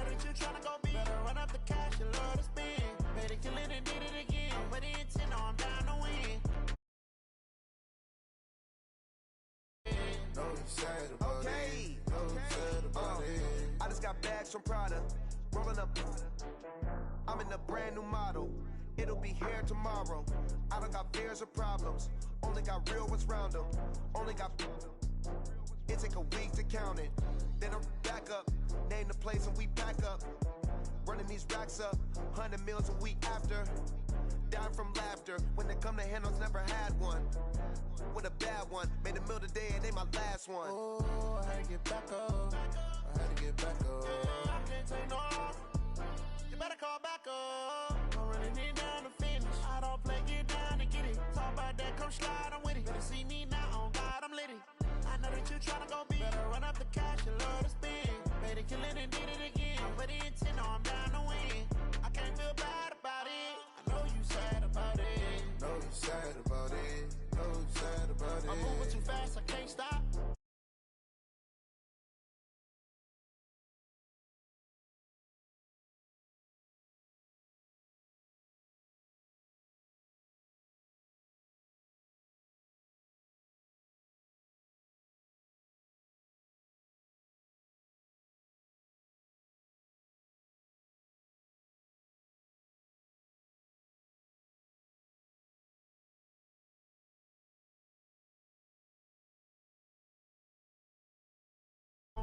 that you tryna go big. Better run up the cash, you love to spend. Better kill it and did it again. But the intent, no, I'm down to win. No, you sad about it. No, you sad about it. I just got bags from Prada. Rolling up. I'm in a brand new model. It'll be here tomorrow. I don't got fears or problems. Only got real ones round them. Only got. It take a week to count it. Then I'm back up. Name the place and we pack up. Running these racks up. 100 meals a week after. Down from laughter. When they come to handles, never had one. With a bad one. Made a meal today and they my last one. Oh, I had to get back up. I had to get back up. I can't take no off. You better call back up. I'm running it down to finish. I don't play, get down and get it. Talk about that, come slide, I'm with it. Better see me now, on God, I'm litty. I know that you tryna go big. Better run up the cash, you love to spend. Better kill it and did it again. But the intent, no, I'm down to win. I can't feel bad about it. I know you sad about it. No, you sad about it. No, you sad about it. I'm moving too fast, I can't stop.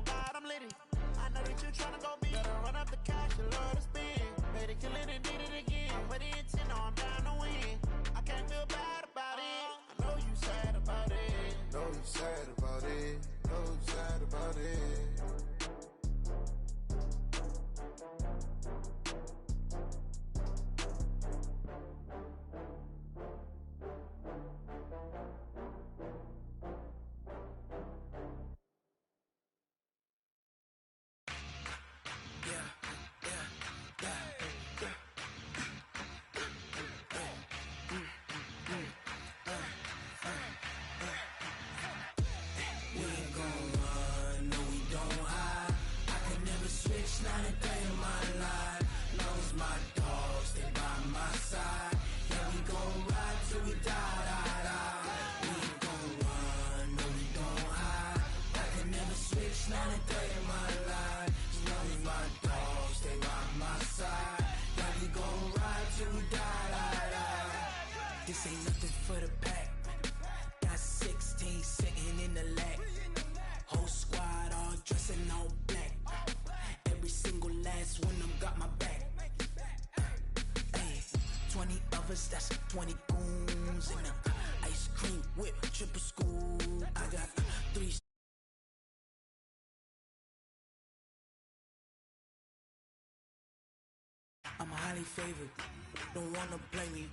God, I'm litty. I know that you tryna go big. Better run up the cash, you love to spend. Better kill it and did it again. But the intent, no, I'm down to win. I can't feel bad about it. I know you sad about it. No, you sad about it. No, you sad about it. This ain't nothing for the pack. Got 16 sitting in the lag. Whole squad all dressing all black. Every single last one of them got my back. Hey, 20 of us, that's 20 goons in the ice cream whip, triple scoop. I got 3. I'm highly favored, don't wanna play me,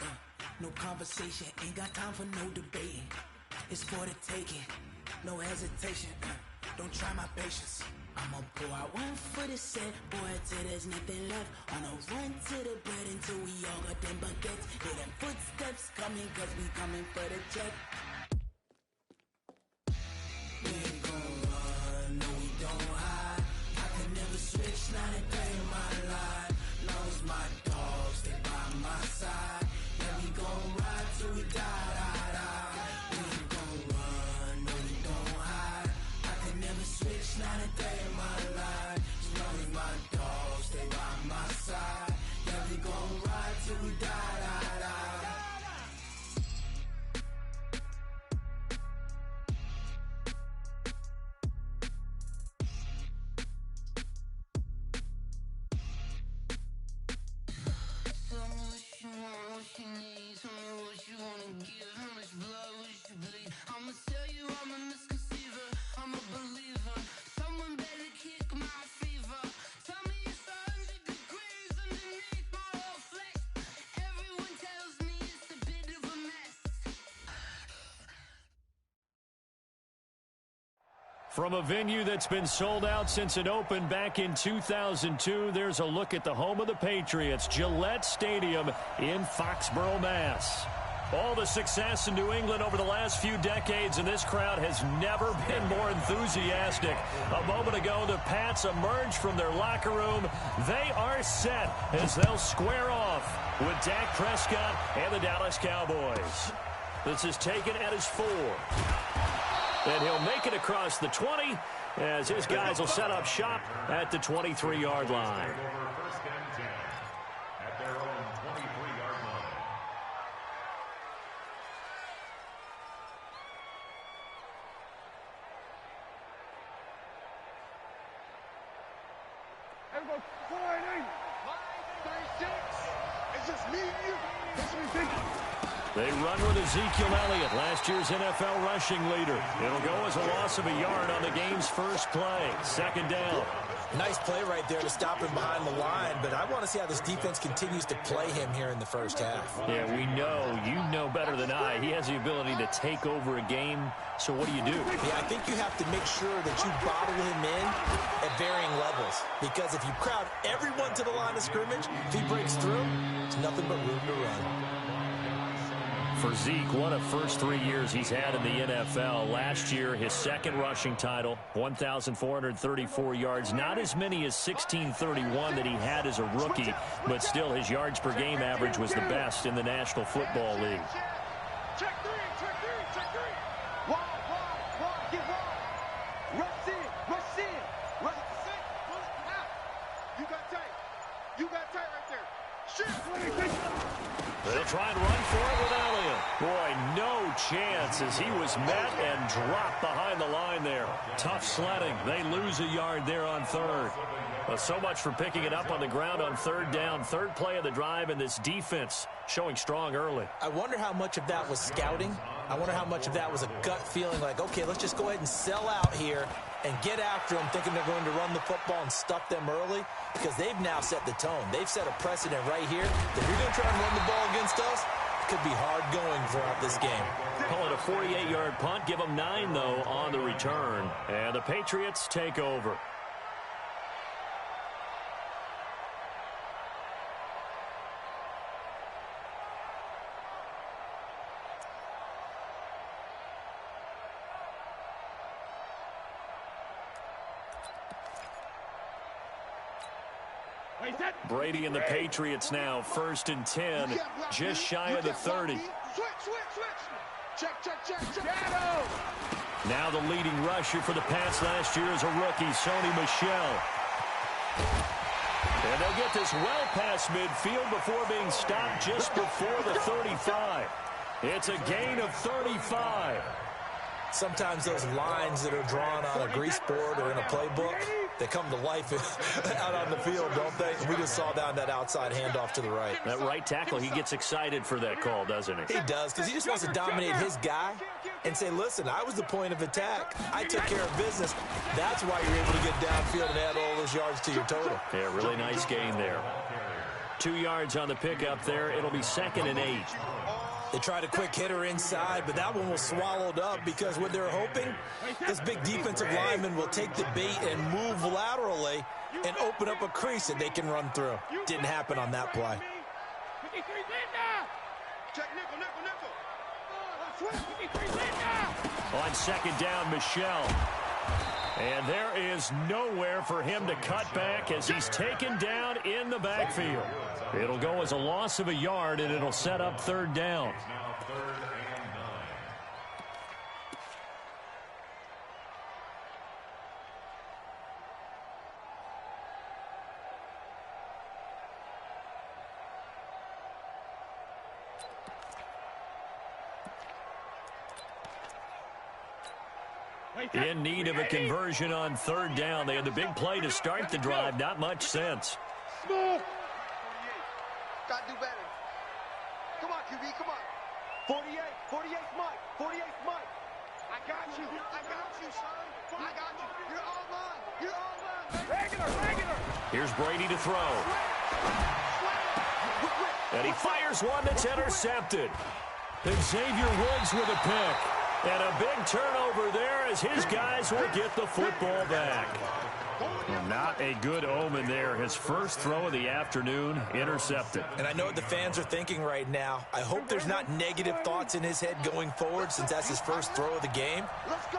no conversation, ain't got time for no debating. It's for the taking, no hesitation, don't try my patience. I'ma pour out one for the set, boy, till there's nothing left. On a run to the bread until we all got them baguettes. Hear them footsteps coming, cause we coming for the check. We ain't gon' run, no we don't hide. I can never switch, not a day in my life. Long as my dogs stay by my side. Yeah, we gon' ride till we die, die, die. We ain't gon' run, no we don't hide. I can never switch, not a day in my life. As long as my dogs stay by my side. Yeah, we gon' ride till we die, die, die. From a venue that's been sold out since it opened back in 2002, there's a look at the home of the Patriots, Gillette Stadium in Foxborough, Mass. All the success in New England over the last few decades, and this crowd has never been more enthusiastic. A moment ago, the Pats emerged from their locker room. They are set as they'll square off with Dak Prescott and the Dallas Cowboys. This is taken at his 4. And he'll make it across the 20 as his guys will set up shop at the 23-yard line. They run with Ezekiel Elliott, last year's NFL rushing leader. It'll go as a loss of a yard on the game's first play. Second down. Nice play right there to stop him behind the line, but I want to see how this defense continues to play him here in the first half. Yeah, we know. You know better than I. He has the ability to take over a game, so what do? Yeah, I think you have to make sure that you bottle him in at varying levels, because if you crowd everyone to the line of scrimmage, if he breaks through, it's nothing but room to run. For Zeke, what a first 3 years he's had in the NFL. Last year, his second rushing title, 1,434 yards. Not as many as 1,631 that he had as a rookie, but still his yards per game average was the best in the National Football League. Check three. Wide, get wide. Rush in. Rush it, pull it out. You got tight right there. Shit. They'll try and run for it with Elliott. Boy, no chance as he was met and dropped behind the line there. Tough sledding. They lose a yard there on third. Well, so much for picking it up on the ground on third down. Third play of the drive, and this defense showing strong early. I wonder how much of that was scouting. I wonder how much of that was a gut feeling like, okay, let's just go ahead and sell out here and get after them, thinking they're going to run the football and stuff them early, because they've now set the tone. They've set a precedent right here that if you're going to try and run the ball against us, it could be hard going throughout this game. Call it a 48-yard punt. Give them 9, though, on the return. And the Patriots take over. Brady and the Patriots now, 1st and 10, just shy of the 30. Check. Now the leading rusher for the Pats last year is a rookie, Sony Michel. And they'll get this well past midfield before being stopped just before the 35. It's a gain of 35. Sometimes those lines that are drawn on a grease board or in a playbook, they come to life out on the field, don't they? We just saw down that outside handoff to the right. That right tackle, he gets excited for that call, doesn't he? He does, because he just wants to dominate his guy and say, listen, I was the point of attack. I took care of business. That's why you're able to get downfield and add all those yards to your total. Yeah, really nice gain there. 2 yards on the pickup there. It'll be 2nd and 8. They tried a quick hitter inside, but that one was swallowed up because what they're hoping, this big defensive lineman will take the bait and move laterally and open up a crease that they can run through. Didn't happen on that play. On 2nd down, Michel. And there is nowhere for him to cut back as he's taken down in the backfield. It'll go as a loss of a yard, and it'll set up 3rd down. In need of a conversion on 3rd down. They had the big play to start the drive. Not much sense. Got to do better. Come on, QB, come on. 48 Mike. 48 Mike. I got you, son. I got you. You're all mine. Regular. Here's Brady to throw. And he fires one that's intercepted. And Xavier Woods with a pick. And a big turnover turnover there as his guys will get the football back. Not a good omen there. His first throw of the afternoon intercepted. And I know what the fans are thinking right now. I hope there's not negative thoughts in his head going forward since that's his first throw of the game.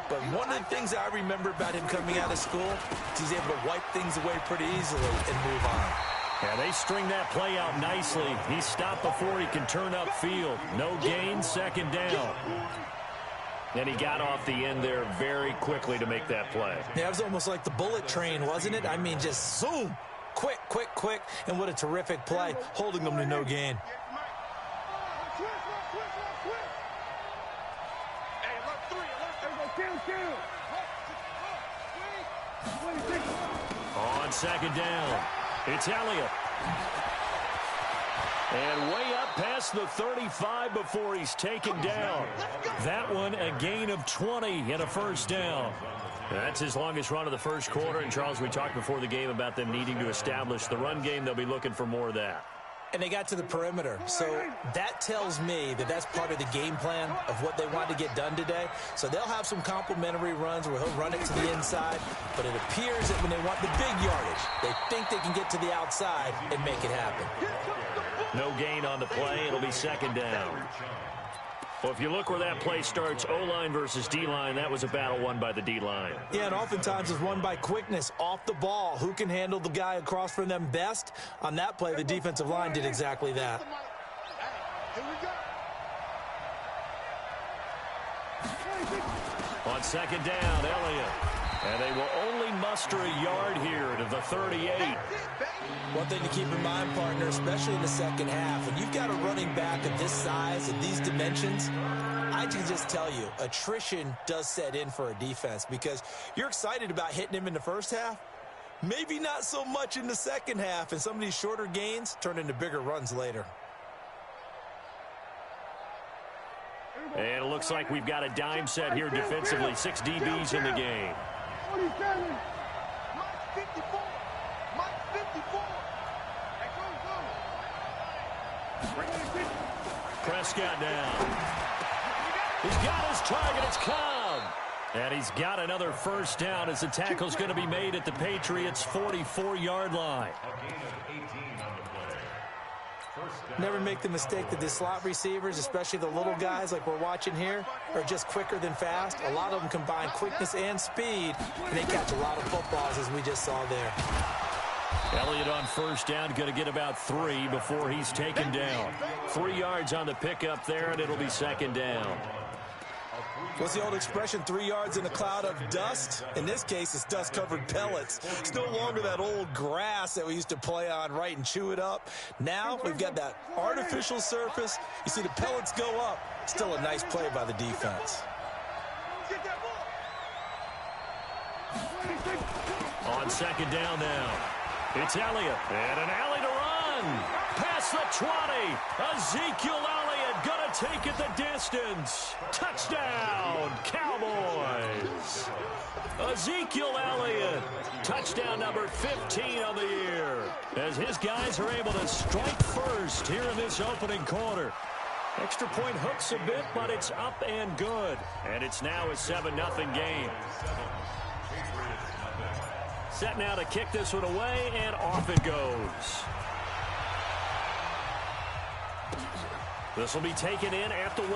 But one of the things I remember about him coming out of school is he's able to wipe things away pretty easily and move on. Yeah, they string that play out nicely. He stopped before he can turn upfield. No gain, second down. And he got off the end there very quickly to make that play. Yeah, it was almost like the bullet train, wasn't it? I mean, just zoom, quick, quick, quick. And what a terrific play, holding them to no gain. On second down, it's Elliott. And way up past the 35 before he's taken down. That one a gain of 20 and a first down. That's his longest run of the first quarter. And, Charles, we talked before the game about them needing to establish the run game. They'll be looking for more of that. And they got to the perimeter. So that tells me that that's part of the game plan of what they want to get done today. So they'll have some complimentary runs where he'll run it to the inside. But it appears that when they want the big yardage, they think they can get to the outside and make it happen. No gain on the play. It'll be second down. Well, if you look where that play starts, O-line versus D-line, that was a battle won by the D-line. Yeah, and oftentimes it's won by quickness, off the ball. Who can handle the guy across from them best? On that play, the defensive line did exactly that. On second down, Elliott. And they will only muster a yard here to the 38. One thing to keep in mind, partner, especially in the second half, when you've got a running back of this size and these dimensions, I can just tell you, attrition does set in for a defense because you're excited about hitting him in the first half. Maybe not so much in the second half, and some of these shorter gains turn into bigger runs later. And it looks like we've got a dime set here defensively. 6 DBs in the game. 47. Mike 54. Mike 54. Prescott down. He's got his target. It's Cobb. And he's got another first down as the tackle's going to be made at the Patriots' 44-yard line. Never make the mistake that the slot receivers, especially the little guys like we're watching here, are just quicker than fast. A lot of them combine quickness and speed, and they catch a lot of footballs, as we just saw there. Elliott on first down, going to get about 3 before he's taken down. 3 yards on the pickup there, and it'll be second down. What's the old expression, 3 yards in a cloud of dust? In this case, it's dust-covered pellets. It's no longer that old grass that we used to play on, right, and chew it up. Now we've got that artificial surface. You see the pellets go up. Still a nice play by the defense. On second down now, it's Elliott, and an alley to run. Past the 20, Ezekiel Elliott going to take it the distance. Touchdown, Cowboys. Ezekiel Elliott, touchdown number 15 on the year, as his guys are able to strike first here in this opening quarter. Extra point hooks a bit, but it's up and good. And it's now a 7-0 game. Set now to kick this one away, and off it goes. This will be taken in at the 1.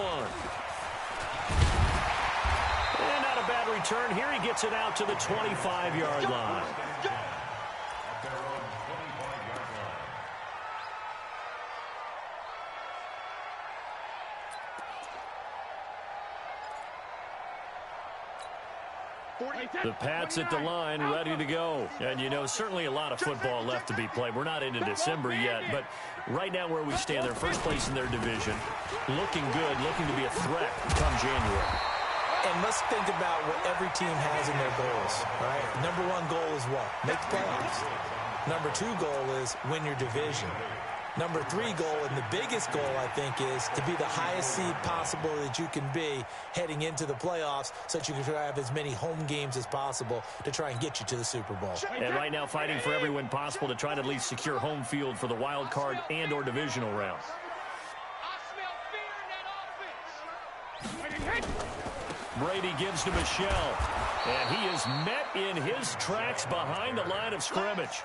And not a bad return here. He gets it out to the 25-yard line. The Pats at the line, ready to go. And, you know, certainly a lot of football left to be played. We're not into December yet, but right now where we stand, they're first place in their division. Looking good, looking to be a threat come January. And let's think about what every team has in their goals, right? Number 1 goal is what? Make the playoffs. Number 2 goal is win your division. Number 3 goal, and the biggest goal, I think, is to be the highest seed possible that you can be heading into the playoffs so that you can have as many home games as possible to try and get you to the Super Bowl. And right now fighting for every win possible to try to at least secure home field for the wild card and or divisional round. Brady gives to Michelle. And he is met in his tracks behind the line of scrimmage.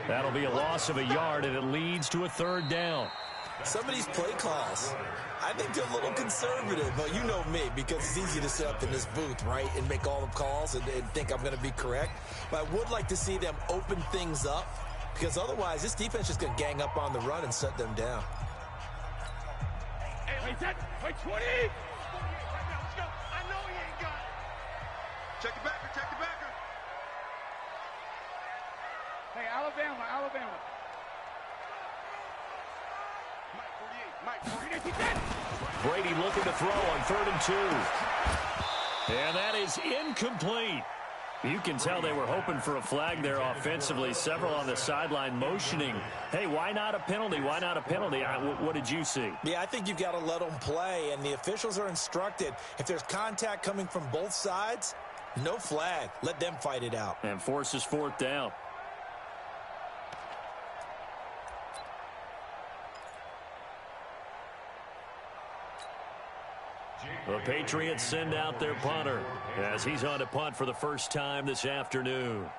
That'll be a loss of a yard, and it leads to a 3rd down. Some of these play calls, I think they're a little conservative. But you know me, because it's easy to sit up in this booth, right, and make all the calls and think I'm going to be correct. But I would like to see them open things up, because otherwise this defense is going to gang up on the run and shut them down. Hey, set. Wait, 20. Let's go. I know he ain't got it. Check the backer. Check the backer. Hey, Alabama. Mike 48. He's dead. Brady looking to throw on 3rd and 2. And that is incomplete. You can tell they were hoping for a flag there offensively. Several on the sideline motioning, hey, why not a penalty? Why not a penalty? What did you see? Yeah, I think you've got to let them play, and the officials are instructed. If there's contact coming from both sides, no flag. Let them fight it out. And forces 4th down. The Patriots send out their punter as he's on to punt for the first time this afternoon.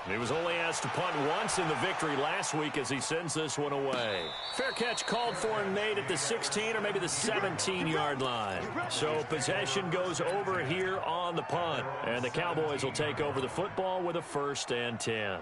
He was only asked to punt once in the victory last week as he sends this one away. Fair catch called for and made at the 16 or maybe the 17-yard line. So possession goes over here on the punt. And the Cowboys will take over the football with a 1st and 10.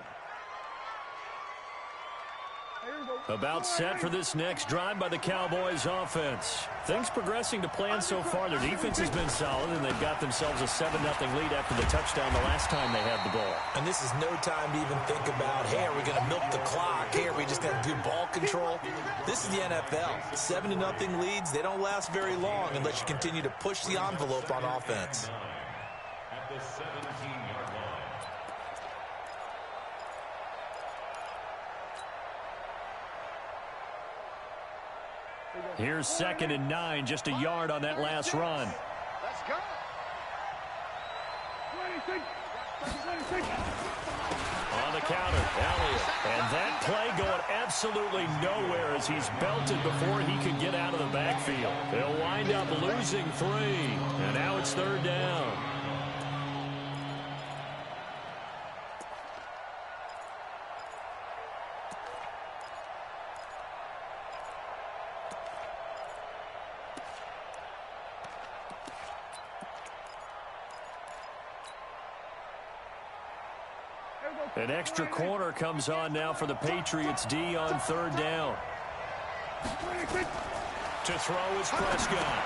About set for this next drive by the Cowboys offense. Things progressing to plan so far. Their defense has been solid, and they've got themselves a 7-0 lead after the touchdown the last time they had the ball. And this is no time to even think about, hey, are we going to milk the clock? Hey, are we just going to do ball control? This is the NFL. 7-0 leads, they don't last very long unless you continue to push the envelope on offense. At the 17-yard line. Here's 2nd and 9, just a yard on that last run. Let's go. 26. On the counter, Elliott. And that play going absolutely nowhere as he's belted before he could get out of the backfield. They'll wind up losing 3. And now it's 3rd down. An extra corner comes on now for the Patriots D on 3rd down. To throw is Prescott.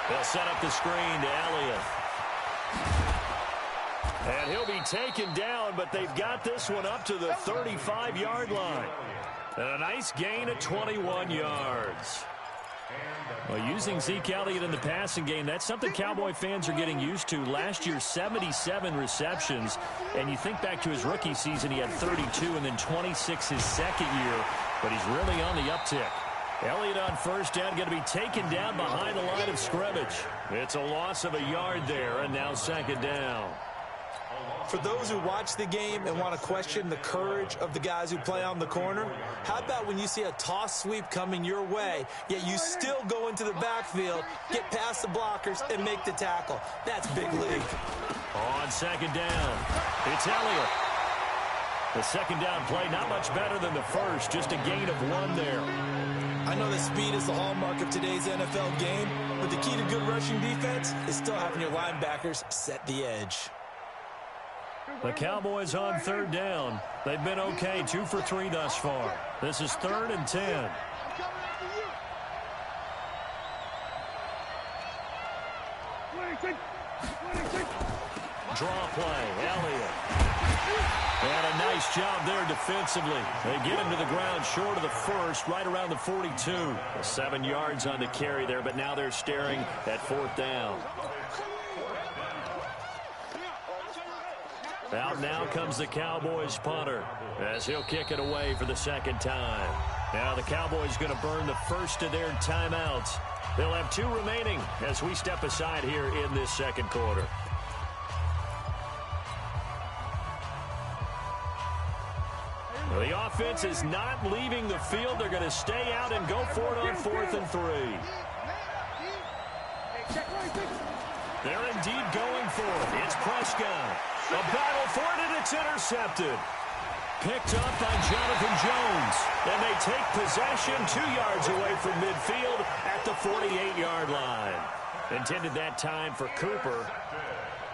They'll set up the screen to Elliott. And he'll be taken down, but they've got this one up to the 35-yard line. And a nice gain of 21 yards. Well, using Zeke Elliott in the passing game, that's something Cowboy fans are getting used to. Last year, 77 receptions. And you think back to his rookie season, he had 32 and then 26 his second year. But he's really on the uptick. Elliott on 1st down, going to be taken down behind the line of scrimmage. It's a loss of a yard there, and now 2nd down. For those who watch the game and want to question the courage of the guys who play on the corner, how about when you see a toss sweep coming your way, yet you still go into the backfield, get past the blockers, and make the tackle? That's big league. On 2nd down, it's Elliott. The 2nd down play, not much better than the first, just a gain of 1 there. I know that speed is the hallmark of today's NFL game, but the key to good rushing defense is still having your linebackers set the edge. The Cowboys on 3rd down. They've been okay, 2 for 3 thus far. This is 3rd and 10. Draw play, Elliott. And a nice job there defensively. They get him to the ground short of the first, right around the 42. 7 yards on the carry there, but now they're staring at 4th down. Out now comes the Cowboys punter as he'll kick it away for the 2nd time. Now the Cowboys going to burn the first of their timeouts. They'll have 2 remaining as we step aside here in this 2nd quarter. The offense defense is not leaving the field. They're going to stay out and go for it on 4th and 3. They're indeed going for it. It's Prescott. A battle for it, and it's intercepted. Picked up by Jonathan Jones. And they take possession 2 yards away from midfield at the 48-yard line. Intended that time for Cooper.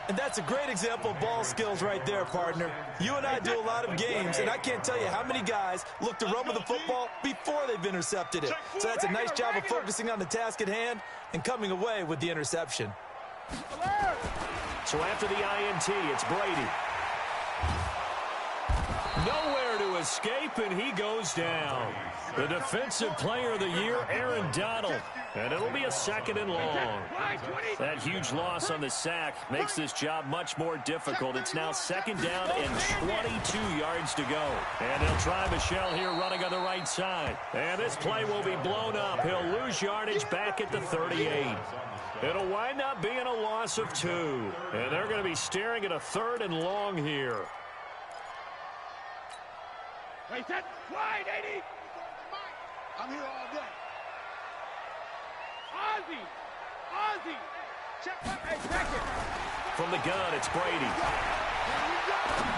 And that's a great example of ball skills right there, partner. You and I do a lot of games, and I can't tell you how many guys look to run with the football before they've intercepted it. So that's a nice job of focusing on the task at hand and coming away with the interception. So after the INT, it's Brady. Nowhere to escape, and he goes down. The Defensive Player of the Year, Aaron Donald. And it'll be a 2nd and long. That huge loss on the sack makes this job much more difficult. It's now 2nd down and 22 yards to go. And he'll try Michelle here running on the right side. And this play will be blown up. He'll lose yardage back at the 38. It'll wind up being a loss of 2. And they're going to be staring at a 3rd and long here. Hey, set, wide, 80. I'm here all day. Ozzy. Check, hey, check it. From the gun, it's Brady.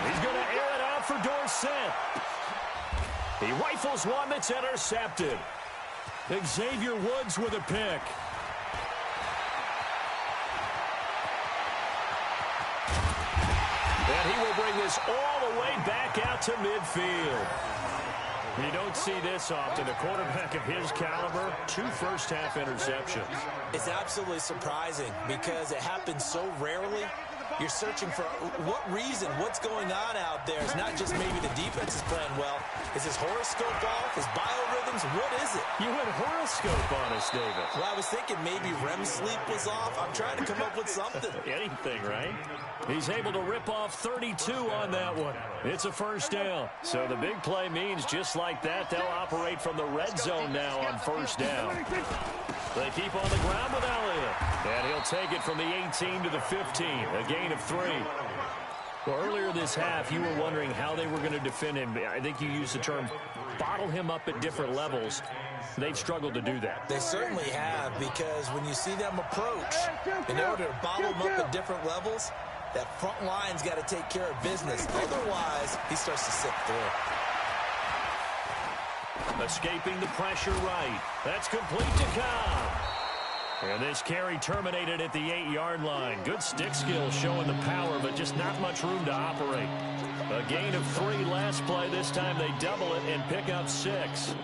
He's going to air it out for Dorsett. He rifles one that's intercepted. Xavier Woods with a pick. And he will bring this all the way back out to midfield. You don't see this often. A quarterback of his caliber, 2 first-half interceptions. It's absolutely surprising because it happens so rarely. You're searching for what reason, what's going on out there. It's not just maybe the defense is playing well. Is his horoscope off? His biorhythms? What is it? You went horoscope on us, David. Well, I was thinking maybe REM sleep was off. I'm trying to come up with something. Anything, right? He's able to rip off 32 on that one. It's a 1st down. So the big play means just like that, they'll operate from the red zone now on 1st down. They keep on the ground with Elliott. And he'll take it from the 18 to the 15. A gain of 3. Well, earlier this half, you were wondering how they were going to defend him. I think you used the term bottle him up at different levels. They've struggled to do that. They certainly have, because when you see them approach, in order to bottle him up at different levels, that front line's got to take care of business. Otherwise, he starts to slip through. Escaping the pressure right. That's complete to Cobb. And this carry terminated at the 8-yard line. Good stick skill showing the power, but just not much room to operate. A gain of 3 last play. This time they double it and pick up 6.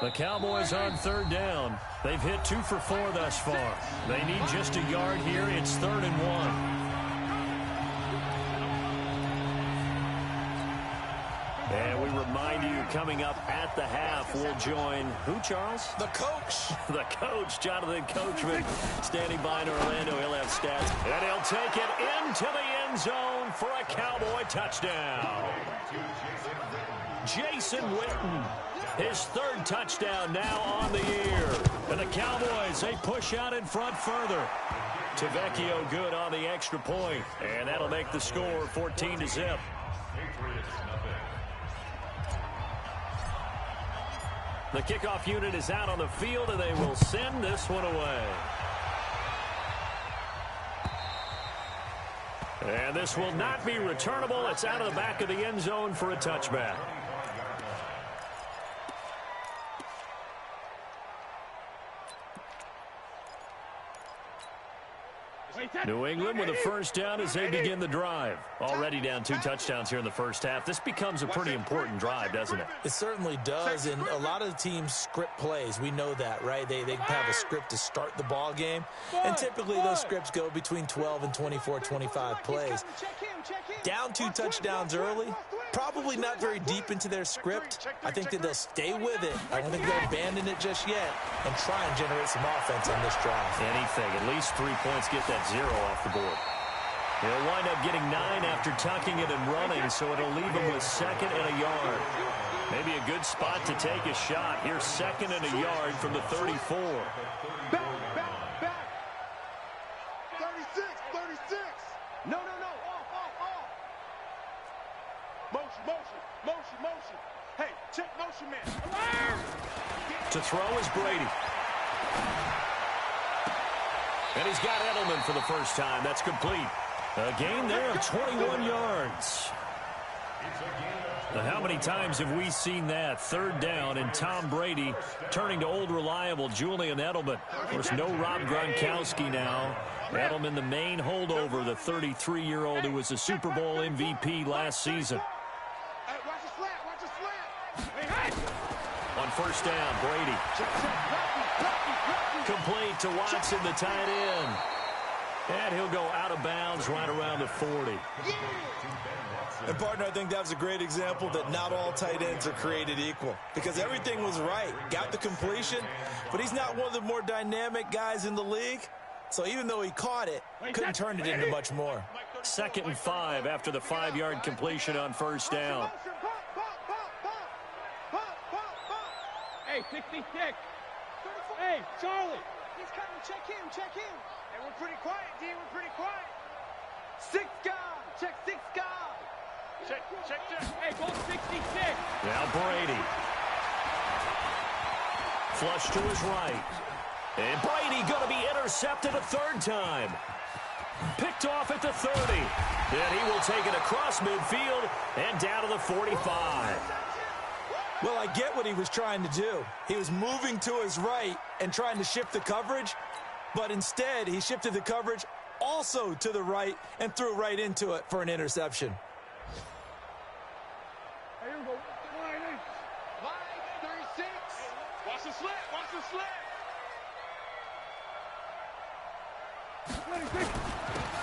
The Cowboys on 3rd down. They've hit 2 for 4 thus far. They need just a yard here. It's 3rd and 1. And we remind you, coming up at the half, we'll join who, Charles? The coach. The coach, Jonathan Coachman, standing by in Orlando. He'll have stats. And he'll take it into the end zone for a Cowboy touchdown. Jason Witten, his 3rd touchdown now on the year. And the Cowboys, they push out in front further. Tavecchio good on the extra point. And that'll make the score 14-0. The kickoff unit is out on the field, and they will send this one away. And this will not be returnable. It's out of the back of the end zone for a touchback. New England with a 1st down as they begin the drive. Already down 2 touchdowns here in the 1st half. This becomes a pretty important drive, doesn't it? It certainly does, and a lot of the teams script plays. We know that, right? They have a script to start the ball game, and typically those scripts go between 12 and 24, 25 plays. Down 2 touchdowns early, probably not very deep into their script. I think that they'll stay with it. I don't think they'll abandon it just yet and try and generate some offense on this drive. Anything. At least 3 points, get that 0 off the board. They'll wind up getting 9 after tucking it and running, so it'll leave them with 2nd and a yard. Maybe a good spot to take a shot. Here's 2nd and a yard from the 34. Back. 36. No. Off. Motion. Motion. Hey, check motion, man. To throw is Brady. And he's got Edelman for the first time. That's complete. A gain there of 21 yards. Now, how many times have we seen that? Third down and Tom Brady turning to old reliable Julian Edelman. Of course, no Rob Gronkowski now. Edelman, the main holdover, the 33-year-old who was a Super Bowl MVP last season. On first down, Brady. Complete to Watson, the tight end. And he'll go out of bounds right around the 40. And, partner, I think that was a great example that not all tight ends are created equal. Because everything was right. Got the completion, but he's not one of the more dynamic guys in the league. So even though he caught it, couldn't turn it into much more. 2nd and 5 after the 5-yard completion on first down. Hey, 66. Hey, Charlie. He's coming. Check him. Hey, we're pretty quiet, D. We're pretty quiet. 6 guys. Check 6 guys. Check. Hey, go 66. Now Brady. Flush to his right. And Brady going to be intercepted a third time. Picked off at the 30. Then he will take it across midfield and down to the 45. Well, I get what he was trying to do. He was moving to his right and trying to shift the coverage, but instead he shifted the coverage also to the right and threw right into it for an interception. Here we go. Line 36. Watch the slant.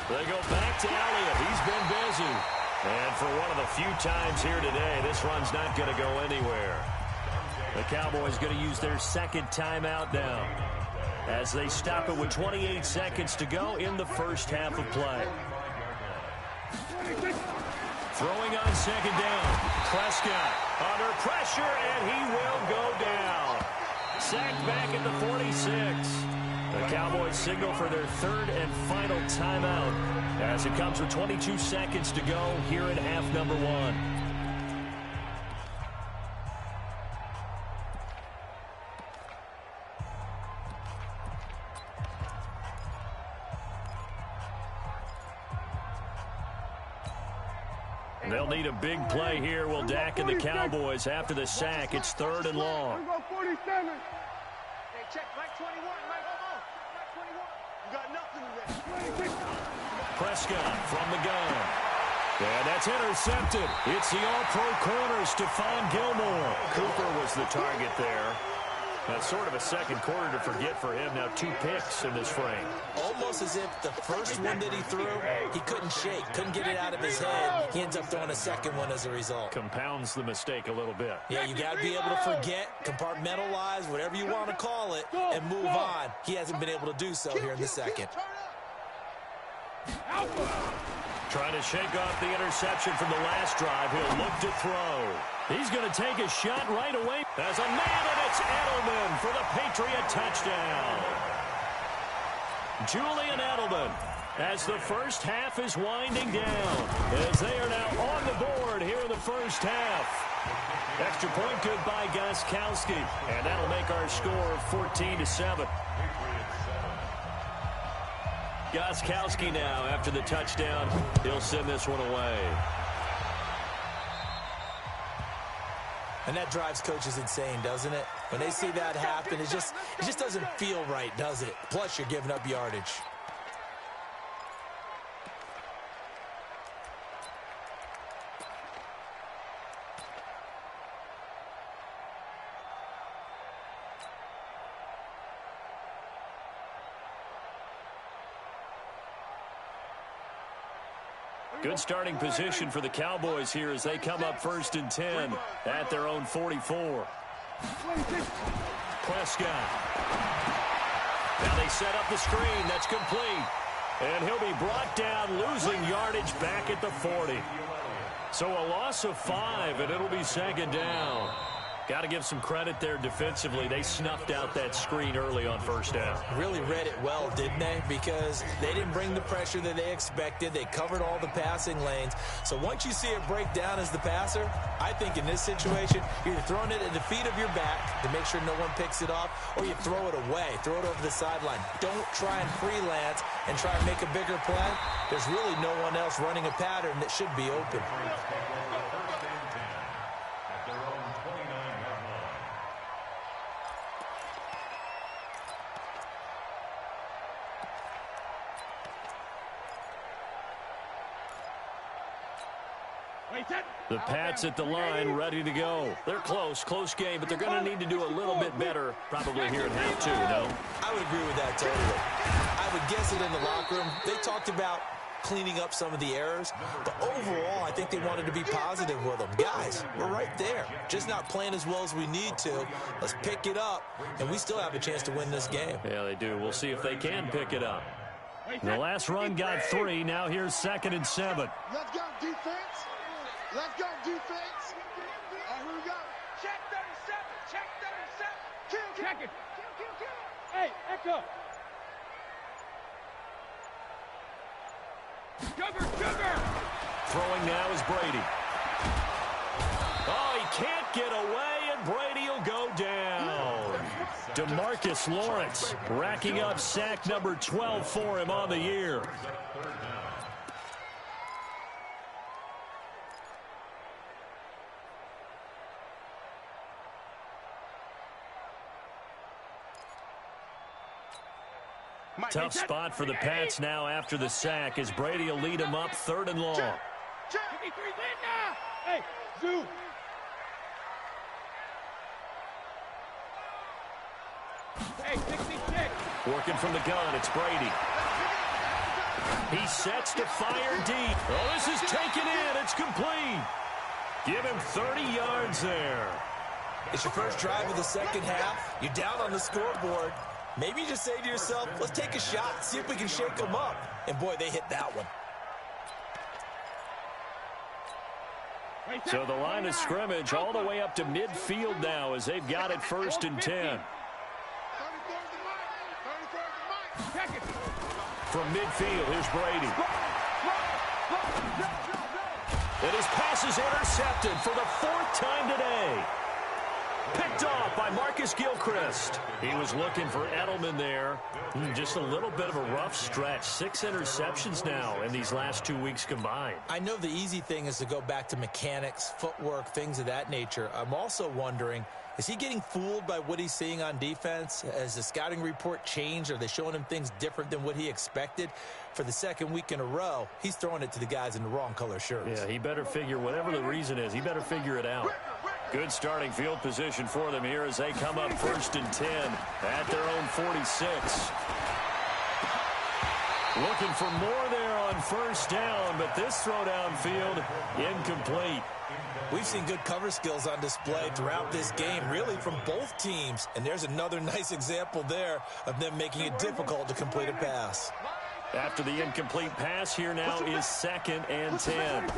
They go back to Elliott. He's been busy. And for one of the few times here today, this run's not going to go anywhere. The Cowboys going to use their second timeout now as they stop it with 28 seconds to go in the first half of play. Throwing on second down. Prescott under pressure, and he will go down. Sacked back at the 46. The Cowboys signal for their third and final timeout as it comes with 22 seconds to go here in half number 1. They'll need a big play here. Will Dak and the Cowboys after the sack. It's 3rd and long. Hey, check, Mike 21, Mike 21. You got nothing today. Prescott from the gun. And that's intercepted. It's the all-pro corner, Stephon Gilmore. Cooper was the target there. That's sort of a second quarter to forget for him. Now 2 picks in this frame. Almost as if the first one that he threw, he couldn't shake, couldn't get it out of his head. He ends up throwing a second one as a result. Compounds the mistake a little bit. Yeah, you got to be able to forget, compartmentalize, whatever you want to call it, and move on. He hasn't been able to do so here in the second. Trying to shake off the interception from the last drive. He'll look to throw. He's going to take a shot right away. As a man, and it's Edelman for the Patriot touchdown. Julian Edelman, as the first half is winding down, as they are now on the board here in the first half. Extra point good by Gostkowski, and that'll make our score 14-7. Gostkowski now, after the touchdown, he'll send this one away. And that drives coaches insane, doesn't it? When they see that happen, it just doesn't feel right, does it? Plus, you're giving up yardage. Good starting position for the Cowboys here as they come up 1st and 10 at their own 44. Prescott. Now they set up the screen. That's complete. And he'll be brought down, losing yardage back at the 40. So a loss of 5, and it'll be 2nd down. Got to give some credit there defensively. They snuffed out that screen early on first down. Really read it well, didn't they? Because they didn't bring the pressure that they expected. They covered all the passing lanes. So once you see it break down as the passer, I think in this situation, you're throwing it at the feet of your back to make sure no one picks it off, or you throw it away, throw it over the sideline. Don't try and freelance and try and make a bigger play. There's really no one else running a pattern that should be open. The Pats at the line, ready to go. They're close game, but they're going to need to do a little bit better probably here at half two, no? I would agree with that totally. I would guess that in the locker room, they talked about cleaning up some of the errors, but overall, I think they wanted to be positive with them. Guys, we're right there, just not playing as well as we need to. Let's pick it up, and we still have a chance to win this game. Yeah, they do. We'll see if they can pick it up. The last run got 3. Now here's 2nd and 7. Let's go, defense. Let's go, defense. All right, here we go. Check 37. Check 37. Kill. Check it. Kill. Hey, Echo. Sugar. Throwing now is Brady. Oh, he can't get away, and Brady will go down. DeMarcus Lawrence racking up sack number 12 for him on the year. Tough spot for the Pats now after the sack as Brady will lead them up 3rd and long. Hey, Zoo. Hey, 66. Working from the gun, it's Brady. He sets to fire deep. Oh, this is taken in. It's complete. Give him 30 yards there. It's your first drive of the second half. You're down on the scoreboard. Maybe you just say to yourself, let's take a shot, see if we can shake them up. And, boy, they hit that one. So the line of scrimmage all the way up to midfield now as they've got it 1st and 10. From midfield, here's Brady. And his pass is intercepted for the 4th time today. Picked off by Marcus Gilchrist. He was looking for Edelman there. Just a little bit of a rough stretch. 6 interceptions now in these last 2 weeks combined. I know the easy thing is to go back to mechanics, footwork, things of that nature. I'm also wondering, is he getting fooled by what he's seeing on defense? Has the scouting report changed? Are they showing him things different than what he expected? For the 2nd week in a row, he's throwing it to the guys in the wrong color shirts. Yeah, he better figure, whatever the reason is, he better figure it out. Good starting field position for them here as they come up 1st and 10 at their own 46. Looking for more there on 1st down, but this throw downfield incomplete. We've seen good cover skills on display throughout this game, really from both teams. And there's another nice example there of them making it difficult to complete a pass. After the incomplete pass, here now is 2nd and 10.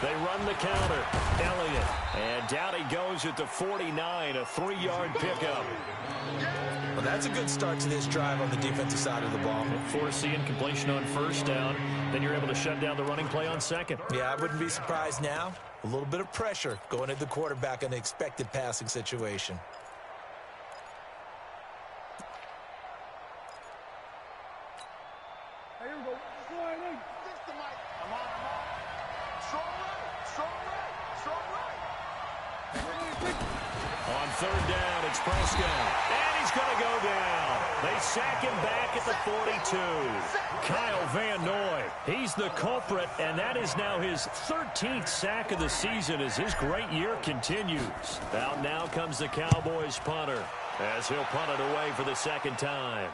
They run the counter. Elliott. And down he goes at the 49, a 3-yard pickup. Well, that's a good start to this drive on the defensive side of the ball. Force the incompletion on 1st down. Then you're able to shut down the running play on 2nd. Yeah, I wouldn't be surprised now. A little bit of pressure going at the quarterback in an expected passing situation. On 3rd down, it's Prescott. And he's going to go down. They sack him back at the 42. Kyle Van Noy, he's the culprit, and that is now his 13th sack of the season as his great year continues. Out now comes the Cowboys punter as he'll punt it away for the 2nd time.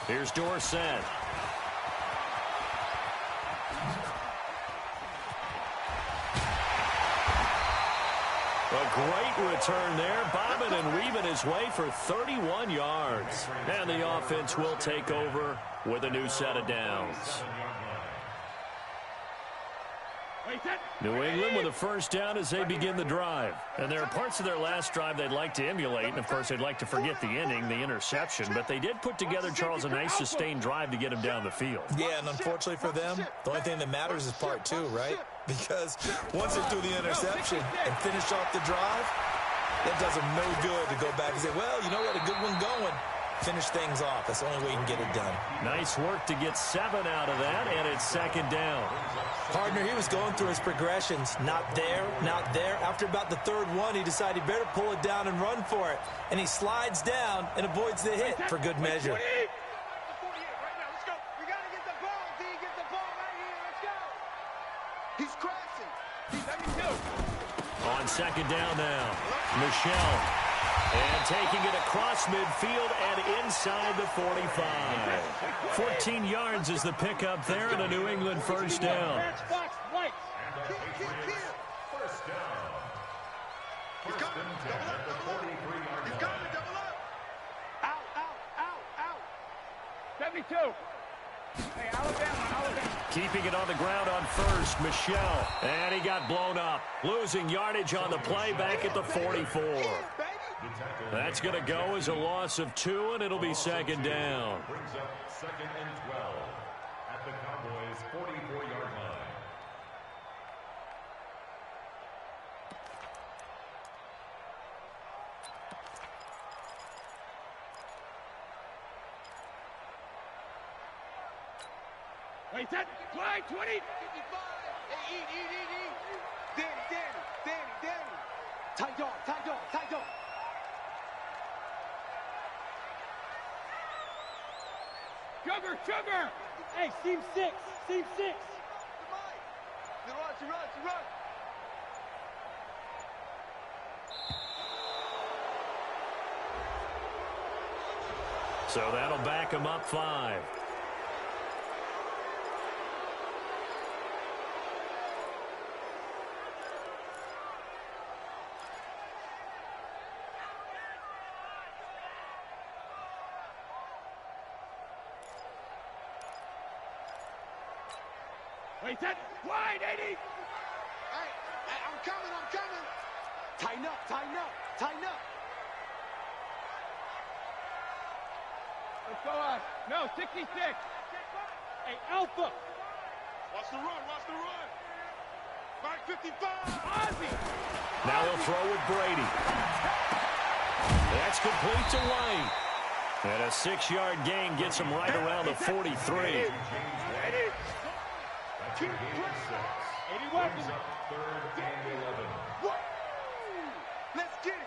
Here's Dorsett. A great return there, bobbing and weaving his way for 31 yards. And the offense will take over with a new set of downs. New England with a first down as they begin the drive. And there are parts of their last drive they'd like to emulate, and, of course, they'd like to forget the inning, the interception. But they did put together, Charles, a nice sustained drive to get him down the field. Yeah, and unfortunately for them, the only thing that matters is part two, right? Because once they do the interception and finish off the drive, that does them no good to go back and say, well, you know what, a good one going. Finish things off. That's the only way you can get it done. Nice work to get 7 out of that, and it's second down. Partner, he was going through his progressions. Not there, not there. After about the third one, he decided he better pull it down and run for it. And he slides down and avoids the hit for good measure. He's crashing. On second down now, Michelle. And taking it across midfield and inside the 45. 14 yards is the pickup there, and a New England first down. First down. First and 10 at the 43-yard line. Out. 72. Hey, Alabama. Keeping it on the ground on first, Michelle. And he got blown up. Losing yardage on the play back at the 44. That's going to go as a loss of 2, and it'll be second down. Brings up second and 12 at the Cowboys' 44-yard line. Wait, set. Play, 20. 55. Hey, eat. Danny. Tight dog. Sugar. Hey, seam 6. He runs. So that'll back him up 5. Wait, set. Wide, 80. Hey, I'm coming. Tighten up. Let's go on. No, 66. Hey, Alpha. Watch the run. Mike 55. Ozzy. Now he'll throw with Brady. That's complete to White. And a 6-yard gain gets him right around the 43. Ready? That's a gain of 6. 81. Brings up third and 11. What? Let's get it.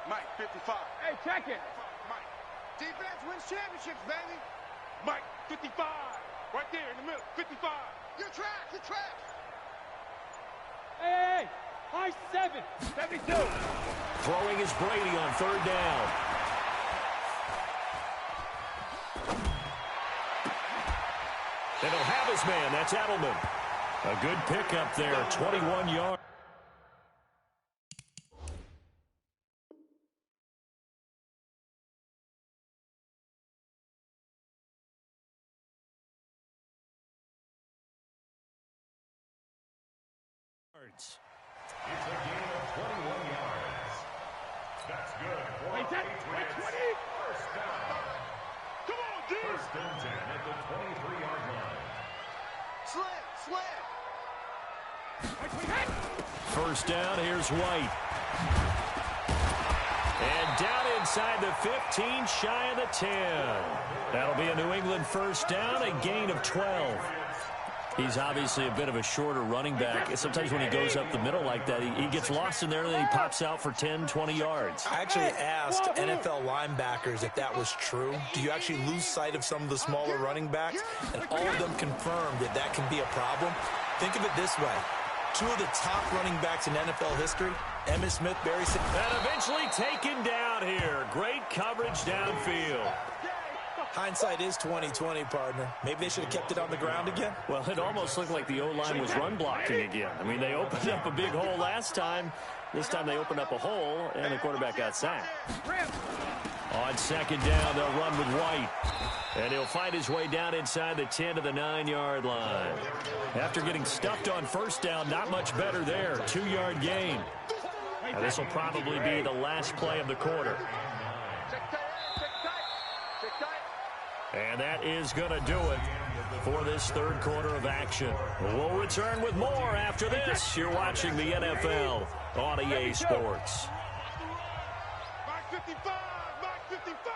Mike 55. Hey, check it. Mike. Defense wins championships, baby. Mike 55. Right there in the middle. 55. You're trash. Hey. High 7. 72. Throwing is Brady on third down. And he'll have his man. That's Edelman. A good pickup there. 21 yards. It's a gain of 21 yards. That's good for Wait, that, Patriots. 20. First down. Come on, D. First and 10 at the 23-yard line. Slam. First down, here's White. And down inside the 15, shy of the 10. That'll be a New England first down, a gain of 12. He's obviously a bit of a shorter running back. Sometimes when he goes up the middle like that, he gets lost in there, and then he pops out for 10, 20 yards. I actually asked NFL linebackers if that was true. Do you actually lose sight of some of the smaller running backs? And all of them confirmed that that can be a problem. Think of it this way. 2 of the top running backs in NFL history, Emmitt Smith, Barry Sanders. And eventually taken down here. Great coverage downfield. Hindsight is 20/20, partner. Maybe they should have kept it on the ground again. Well, it almost looked like the O-line was run blocking again. I mean, they opened up a big hole last time, This time they opened up a hole, and the quarterback got sacked. On second down, they'll run with White. And he'll find his way down inside the 10 to the 9-yard line. After getting stuffed on first down, not much better there. 2-yard gain. Now, this will probably be the last play of the quarter. And that is going to do it for this third quarter of action. We'll return with more after this. You're watching the NFL on EA Sports. Mark 55! Mark 55!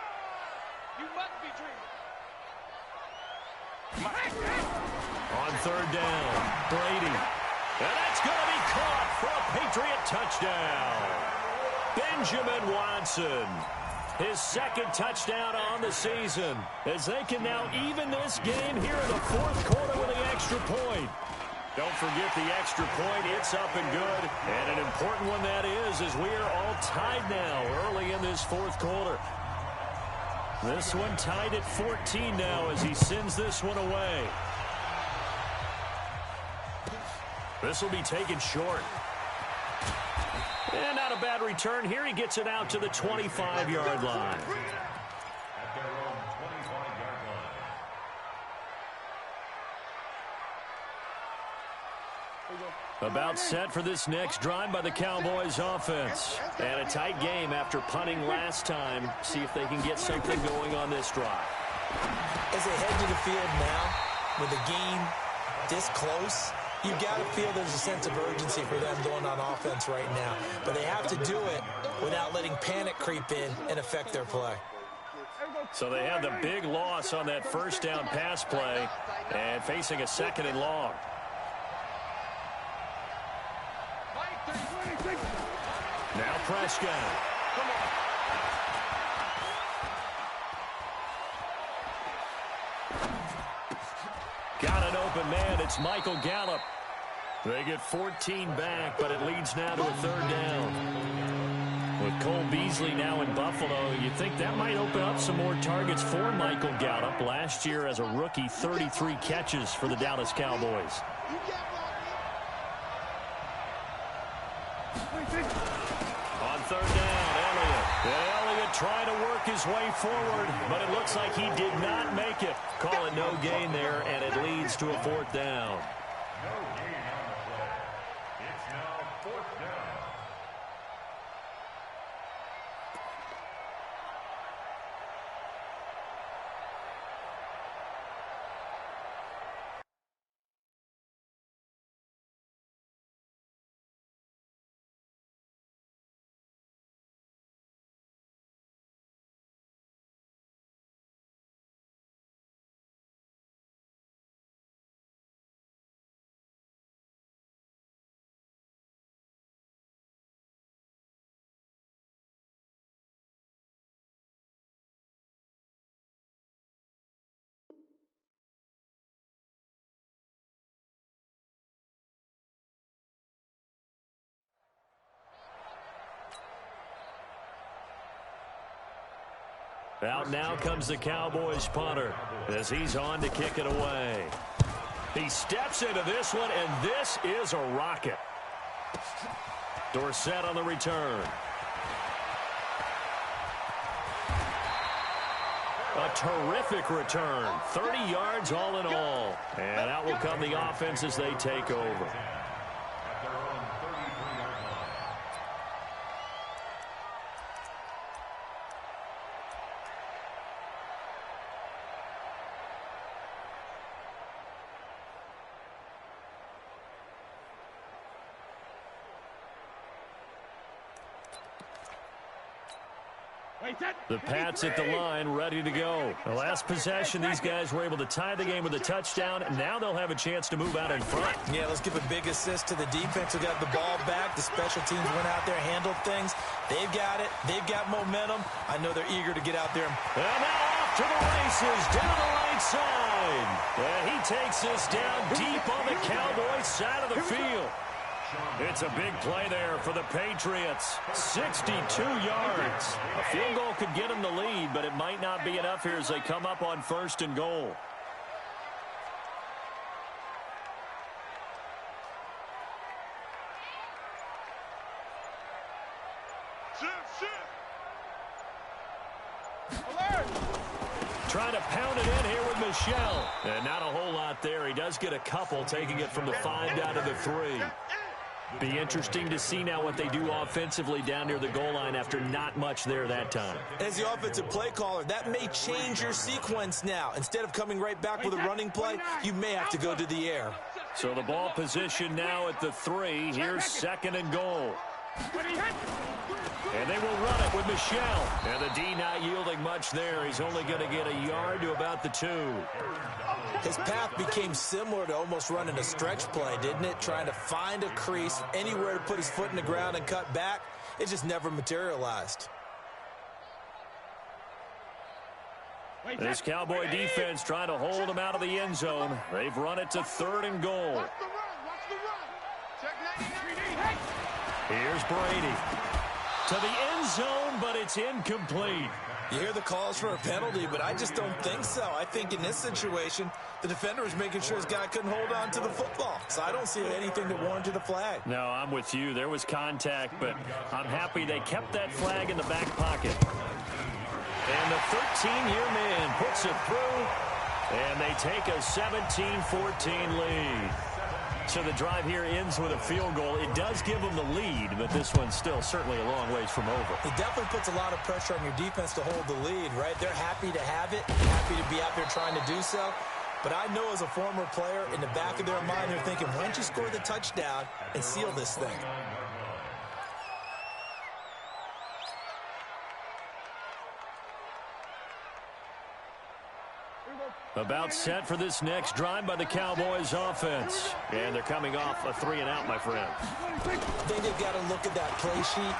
You must be dreaming. On third down, Brady. And that's going to be caught for a Patriot touchdown. Benjamin Watson. His second touchdown on the season, as they can now even this game here in the fourth quarter with the extra point. Don't forget the extra point. It's up and good. And an important one that is, as we are all tied now early in this fourth quarter. This one tied at 14 now as he sends this one away. This will be taken short. And not a bad return here. He gets it out to the 25-yard line. About set for this next drive by the Cowboys offense. And a tight game after punting last time. See if they can get something going on this drive. As they head to the field now, with the game this close, you've got to feel there's a sense of urgency for them going on offense right now. But they have to do it without letting panic creep in and affect their play. So they have the big loss on that first down pass play and facing a second and long. Now Prescott. Got an open man. It's Michael Gallup. They get 14 back, but it leads now to a third down. With Cole Beasley now in Buffalo, you think that might open up some more targets for Michael Gallup. Last year as a rookie, 33 catches for the Dallas Cowboys. On third down, Elliott. And Elliott trying to work his way forward, but it looks like he did not make it. Call it no gain there, and it leads to a fourth down. No gain on the play. It's now fourth down. Out now comes the Cowboys punter as he's on to kick it away. He steps into this one, and this is a rocket. Dorsett on the return. A terrific return. 30 yards all in all. And out will come the offense as they take over. The Pats at the line, ready to go. The last possession, these guys were able to tie the game with a touchdown. Now they'll have a chance to move out in front. Yeah, let's give a big assist to the defense who got the ball back. The special teams went out there, handled things. They've got it. They've got momentum. I know they're eager to get out there. And now off to the races, down the right side. And he takes this down deep on the Cowboys side of the field. It's a big play there for the Patriots. 62 yards. A field goal could get them the lead, but it might not be enough here as they come up on first and goal. trying to pound it in here with Michel. And not a whole lot there. He does get a couple, taking it from the 5 down to the 3. Be interesting to see now what they do offensively down near the goal line after not much there that time. As the offensive play caller, that may change your sequence now. Instead of coming right back with a running play, you may have to go to the air. So the ball position now at the 3. Here's 2nd and goal. And they will run it with Michel. And the D not yielding much there. He's only going to get a yard to about the 2. His path became similar to almost running a stretch play, didn't it? Trying to find a crease, anywhere to put his foot in the ground and cut back. It just never materialized. This Cowboy defense trying to hold him out of the end zone. They've run it to 3rd and goal. Here's Brady. To the end zone, but it's incomplete. You hear the calls for a penalty, but I just don't think so. I think in this situation, the defender was making sure his guy couldn't hold on to the football. So I don't see anything that warranted a flag. No, I'm with you. There was contact, but I'm happy they kept that flag in the back pocket. And the 13-year man puts it through, and they take a 17-14 lead. So the drive here ends with a field goal. It does give them the lead, but this one's still certainly a long ways from over. It definitely puts a lot of pressure on your defense to hold the lead, right? They're happy to have it, happy to be out there trying to do so. But I know as a former player, in the back of their mind, they're thinking, why don't you score the touchdown and seal this thing? About set for this next drive by the Cowboys offense. And they're coming off a 3-and-out, my friend. I think they've got to look at that play sheet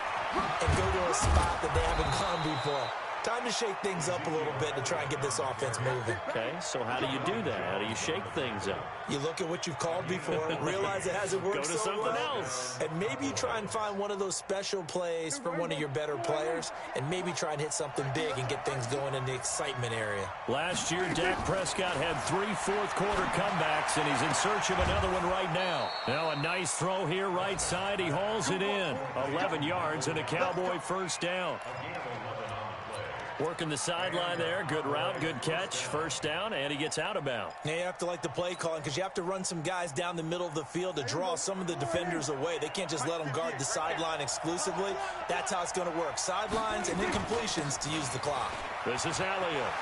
and go to a spot that they haven't gone before. Time to shake things up a little bit to try and get this offense moving. Okay, so how do you do that? How do you shake things up? You look at what you've called before, realize it hasn't worked Go to something else. And maybe you try and find one of those special plays from one of your better players, and maybe try and hit something big and get things going in the excitement area. Last year, Dak Prescott had 3 fourth-quarter comebacks, and he's in search of another one right now. Now a nice throw here right side. He hauls it in. 11 yards and a Cowboy first down. Working the sideline there. Good route, good catch. First down, and he gets out of bounds. Now you have to like the play calling because you have to run some guys down the middle of the field to draw some of the defenders away. They can't just let them guard the sideline exclusively. That's how it's going to work. Sidelines and incompletions to use the clock. This is Elliott.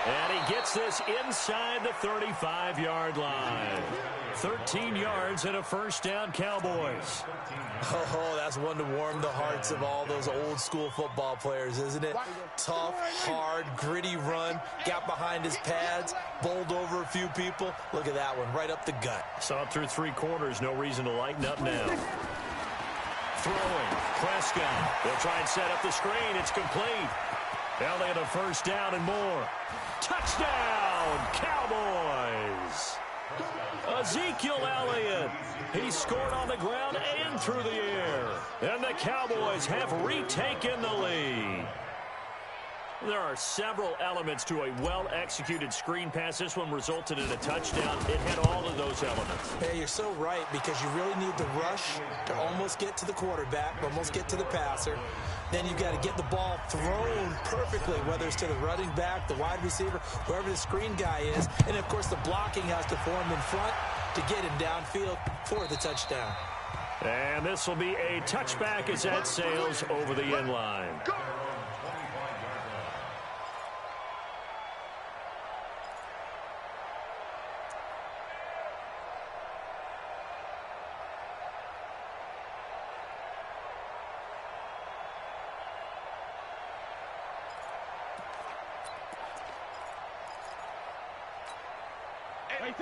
And he gets this inside the 35-yard line. 13 yards and a first down, Cowboys. Oh, that's one to warm the hearts of all those old-school football players, isn't it? Tough, hard, gritty run, got behind his pads, bowled over a few people. Look at that one, right up the gut. Saw it through 3 quarters, no reason to lighten up now. Throwing, Prescott. They'll try and set up the screen. It's complete. Elliott a first down and more. Touchdown, Cowboys! Ezekiel Elliott. He scored on the ground and through the air. And the Cowboys have retaken the lead. There are several elements to a well-executed screen pass. This one resulted in a touchdown. It had all of those elements. Yeah, you're so right because you really need the rush to almost get to the quarterback, almost get to the passer. Then you've got to get the ball thrown perfectly, whether it's to the running back, the wide receiver, whoever the screen guy is. And, of course, the blocking has to form in front to get him downfield for the touchdown. And this will be a touchback as that sails over the end line.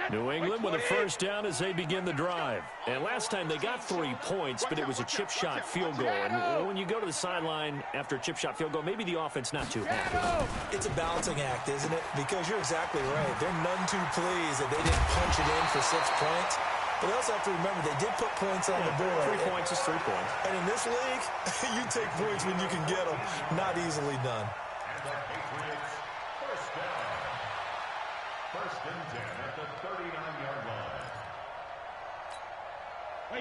New England with a first down as they begin the drive. And last time they got 3 points, but it was a chip shot field goal. And when you go to the sideline after a chip shot field goal, maybe the offense not too happy. It's a balancing act, isn't it? Because you're exactly right. They're none too pleased that they didn't punch it in for 6 points. But they also have to remember they did put points on the board. 3 points is 3 points. And in this league, you take points when you can get them. Not easily done. First and 10 at the 39-yard line.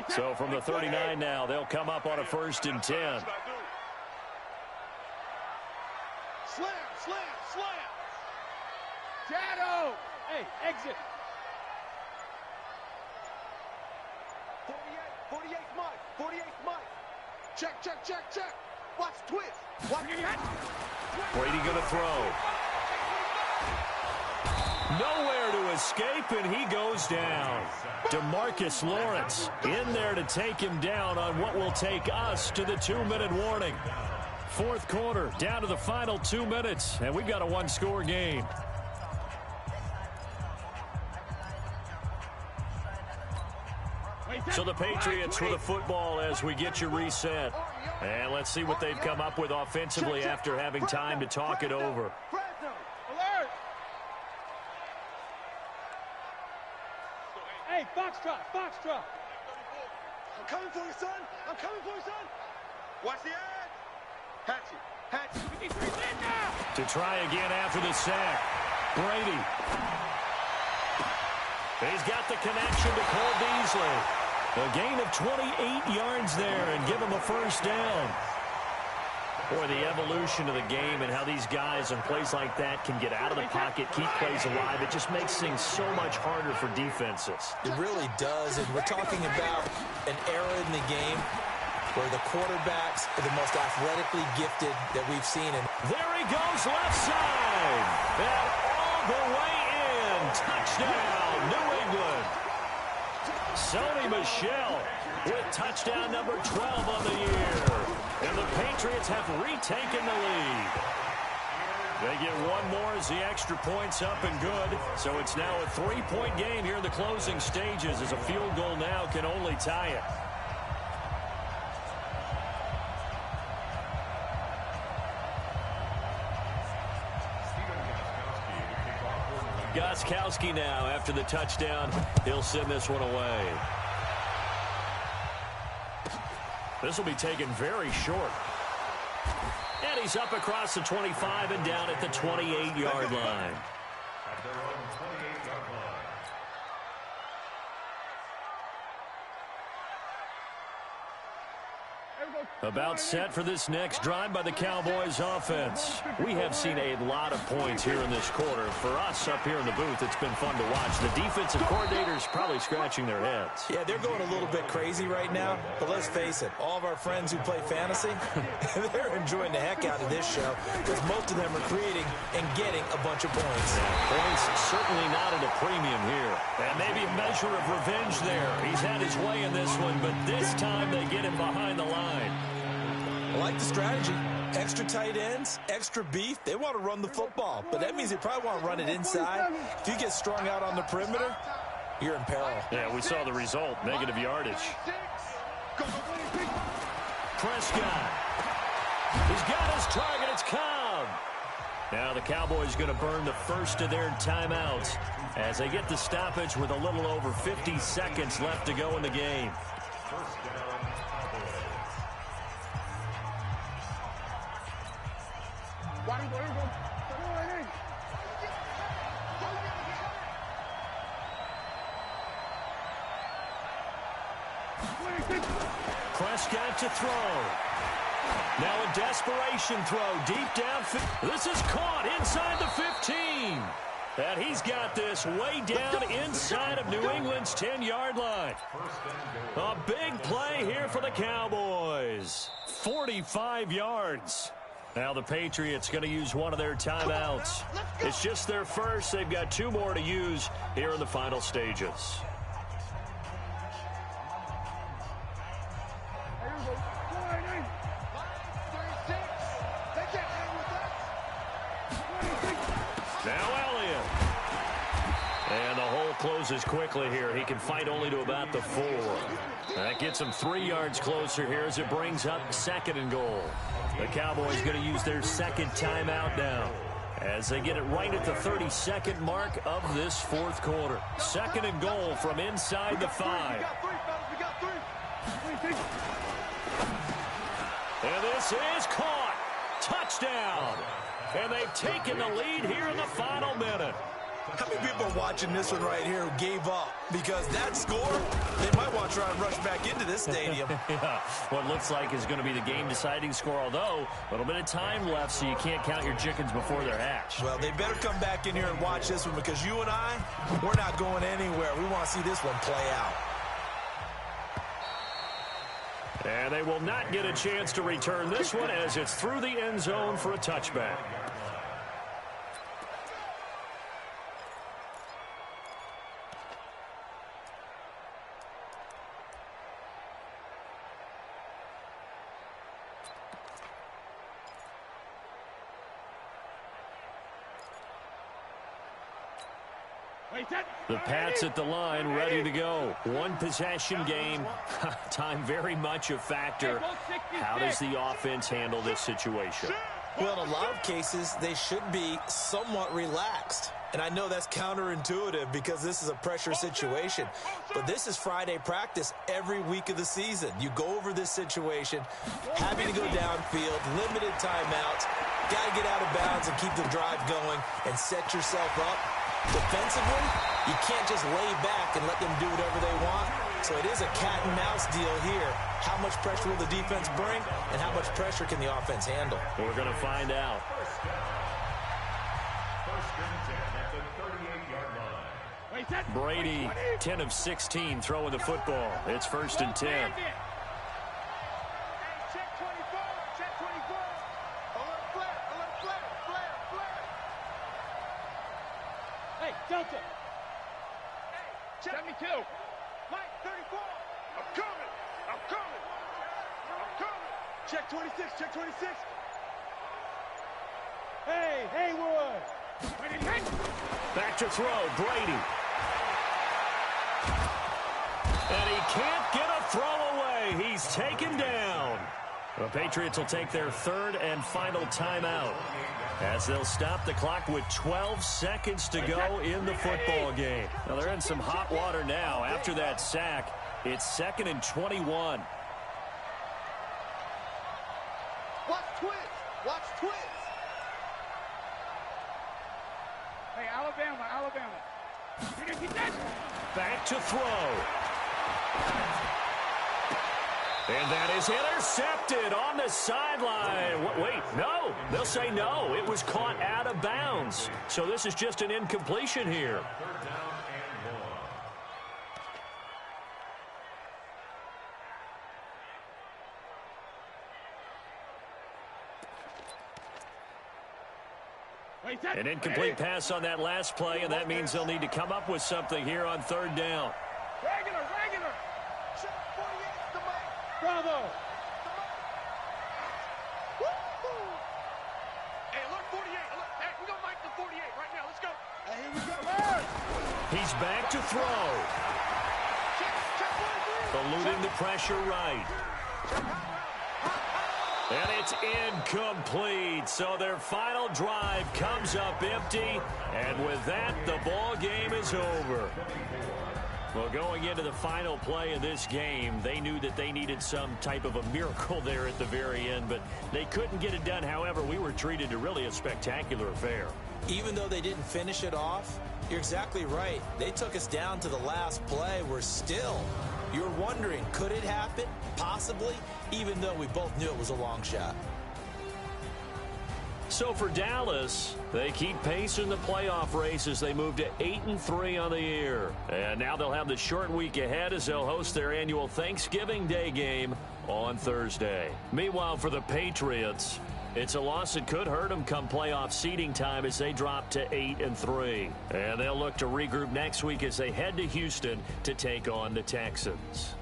So from the 39 now, they'll come up on a first and 10. Slam, slam, slam. Shadow. Hey, exit. 48 Mike, 48 Mike. Check, check, check, check. Watch twist. Watch Brady gonna throw. Nowhere to escape, and he goes down. DeMarcus Lawrence in there to take him down on what will take us to the 2-minute warning. Fourth quarter, down to the final 2 minutes, and we've got a one-score game. So the Patriots with the football as we get you reset. And let's see what they've come up with offensively after having time to talk it over. alert. Hey, Foxtrot, Foxtrot. I'm coming for you, son. I'm coming for you, son. Watch the edge. Hatchet, hatchet. We need 3 men now. To try again after the sack. Brady. He's got the connection to Cole Beasley. A gain of 28 yards there and give him a first down. Boy, the evolution of the game and how these guys in plays like that can get out of the pocket, keep plays alive, it just makes things so much harder for defenses. It really does, and we're talking about an era in the game where the quarterbacks are the most athletically gifted that we've seen. And there he goes, left side. And all the way in. Touchdown, New England. Sony Michel with touchdown number 12 on the year. And the Patriots have retaken the lead. They get one more as the extra point's up and good. So it's now a 3-point game here in the closing stages as a field goal now can only tie it. Gostkowski now after the touchdown. He'll send this one away. This will be taken very short. And he's up across the 25 and down at the 28-yard line. At their own 28-yard line. About set for this next drive by the Cowboys offense. We have seen a lot of points here in this quarter. For us up here in the booth, it's been fun to watch. The defensive coordinators probably scratching their heads. yeah, they're going a little bit crazy right now, but let's face it, all of our friends who play fantasy, they're enjoying the heck out of this show because most of them are creating and getting a bunch of points. Yeah, points certainly not at a premium here. And maybe a measure of revenge there. He's had his way in this one, but this time they get him behind the line. I like the strategy. Extra tight ends, extra beef. They want to run the football, but that means they probably want to run it inside. If you get strung out on the perimeter, you're in peril. Yeah, we saw the result. Negative yardage. Prescott. He's got his target. It's Cobb. Now the Cowboys going to burn the first of their timeouts as they get the stoppage with a little over 50 seconds left to go in the game. First down, Cowboys. Prescott to throw. Now a desperation throw deep down. This is caught inside the 15. And he's got this way down inside of New England's 10-yard line. A big play here for the Cowboys. 45 yards. Now the Patriots going to use one of their timeouts. It's just their first. They've got 2 more to use here in the final stages. Now Elliott. And the hole closes quickly here. He can fight only to about the 4. That gets him 3 yards closer here as it brings up 2nd and goal. The Cowboys going to use their second timeout now as they get it right at the 32nd mark of this 4th quarter. 2nd and goal from inside the 5. And this is caught. Touchdown. And they've taken the lead here in the final minute. How many people are watching this one right here who gave up? Because that score, they might want to try and rush back into this stadium. Yeah, what looks like is going to be the game-deciding score, although a little bit of time left, so you can't count your chickens before they're hatched. Well, they better come back in here and watch this one, because you and I, we're not going anywhere. We want to see this one play out. And they will not get a chance to return this one as it's through the end zone for a touchback. The Pats at the line, ready to go. One possession game. Time very much a factor. How does the offense handle this situation? Well, in a lot of cases, they should be somewhat relaxed. And I know that's counterintuitive because this is a pressure situation. But this is Friday practice every week of the season. You go over this situation, having to go downfield, limited timeouts, got to get out of bounds and keep the drive going and set yourself up. Defensively, you can't just lay back and let them do whatever they want. So it is a cat and mouse deal here. How much pressure will the defense bring, and how much pressure can the offense handle? We're going to find out. First and 10 at the 38-yard line. Brady, 10 of 16, throwing the football. It's first and 10. Check 24, check 24. Alert flare. Hey, Delta. Hey, check 72. Mike, 34. I'm coming. Check 26, check 26. Hey, Haywood. Back to throw, Brady. And he can't get a throw away. He's taken down. The Patriots will take their third and final timeout as they'll stop the clock with 12 seconds to go in the football game. Now they're in some hot water now. After that sack, it's 2nd and 21. Watch twins. Hey, Alabama. Back to throw. And that is intercepted on the sideline. Wait, no. They'll say no. It was caught out of bounds. So this is just an incompletion here. Third down and 1. An incomplete pass on that last play, and that means they'll need to come up with something here on third down. Regular. Check 48, the Mike. Bravo. Hey, alert 48. Hey, we gonna Mike the 48 right now. Let's go. Hey, here we go. He's back to throw. Check 43. Eluding the pressure right. And it's incomplete. So their final drive comes up empty. And with that, the ball game is over. Well, going into the final play of this game, they knew that they needed some type of a miracle there at the very end, but they couldn't get it done. However, we were treated to really a spectacular affair. Even though they didn't finish it off, you're exactly right. They took us down to the last play. We're still, you're wondering, could it happen? Possibly, even though we both knew it was a long shot. So for Dallas, they keep pace in the playoff race as they move to 8-3 on the year. And now they'll have the short week ahead as they'll host their annual Thanksgiving Day game on Thursday. Meanwhile, for the Patriots, it's a loss that could hurt them come playoff seeding time as they drop to 8-3. And they'll look to regroup next week as they head to Houston to take on the Texans.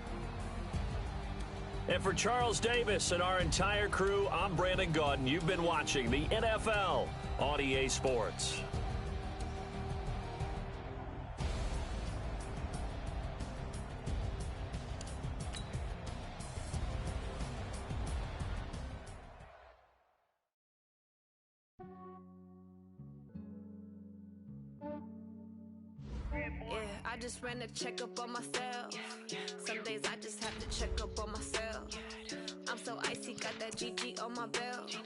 And for Charles Davis and our entire crew, I'm Brandon Gaudin. You've been watching the NFL on EA Sports. Yeah, I just ran a checkup on myself. Some days I just have to check up on myself. I'm so icy, got that GG on my belt.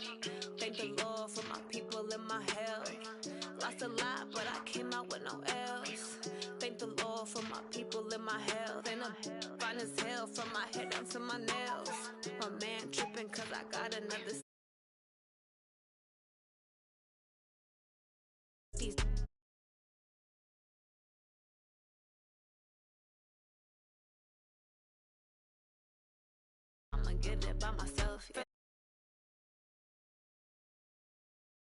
Thank the Lord for my people in my health. Lost a lot, but I came out with no for my people in my health. And I'm fine as hell from my head down to my nails. My man tripping cause I got another. I'ma get it by myself, yeah.